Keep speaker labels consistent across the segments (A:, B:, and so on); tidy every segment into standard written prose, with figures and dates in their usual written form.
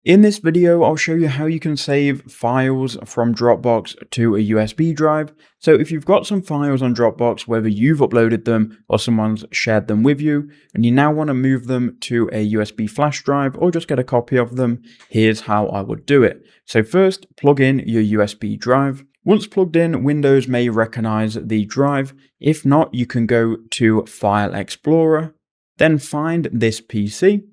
A: In this video, I'll show you how you can save files from Dropbox to a USB drive. So if you've got some files on Dropbox, whether you've uploaded them or someone's shared them with you, and you now want to move them to a USB flash drive or just get a copy of them, here's how I would do it. So first, plug in your USB drive. Once plugged in, Windows may recognize the drive. If not, you can go to File Explorer, then find this PC.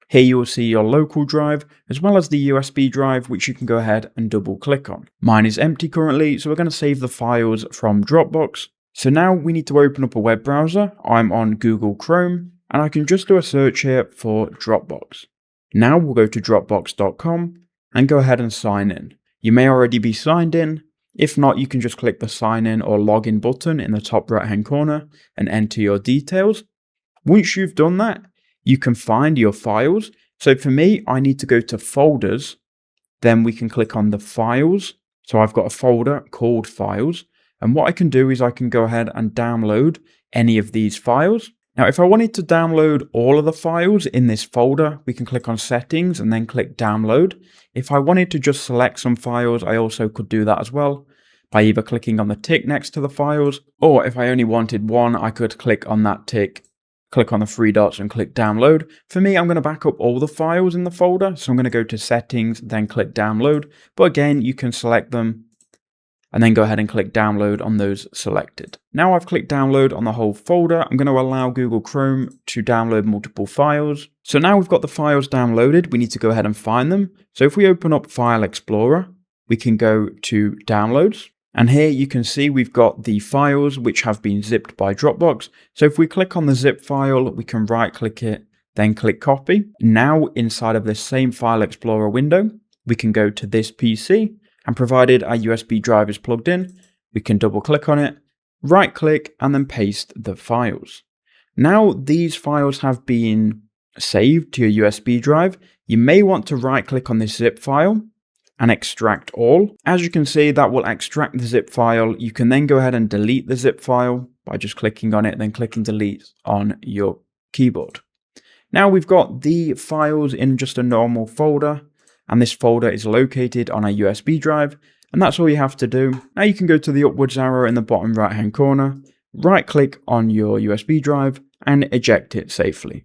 A: Here you will see your local drive as well as the USB drive, which you can go ahead and double click on. Mine is empty currently, so we're going to save the files from Dropbox. So now we need to open up a web browser. I'm on Google Chrome and I can just do a search here for Dropbox. Now we'll go to dropbox.com and go ahead and sign in. You may already be signed in. If not, you can just click the sign in or login button in the top right hand corner and enter your details. Once you've done that, you can find your files. So for me, I need to go to folders. Then we can click on the files. So I've got a folder called files. And what I can do is I can go ahead and download any of these files. Now, if I wanted to download all of the files in this folder, we can click on settings and then click download. If I wanted to just select some files, I also could do that as well by either clicking on the tick next to the files, or if I only wanted one, I could click on that tick, click on the three dots and click download. For me, I'm going to back up all the files in the folder. So I'm going to go to settings, then click download. But again, you can select them and then go ahead and click download on those selected. Now I've clicked download on the whole folder. I'm going to allow Google Chrome to download multiple files. So now we've got the files downloaded, we need to go ahead and find them. So if we open up File Explorer, we can go to downloads. And here you can see we've got the files which have been zipped by Dropbox. So if we click on the zip file, we can right click it, then click copy. Now inside of this same File Explorer window, we can go to this PC, and provided our USB drive is plugged in, we can double click on it, right click, and then paste the files. Now these files have been saved to your USB drive. You may want to right click on this zip file and extract all. As you can see, that will extract the zip file. You can then go ahead and delete the zip file by just clicking on it, then clicking delete on your keyboard. Now we've got the files in just a normal folder, and this folder is located on a USB drive, and that's all you have to do. Now you can go to the upwards arrow in the bottom right hand corner, right click on your USB drive and eject it safely.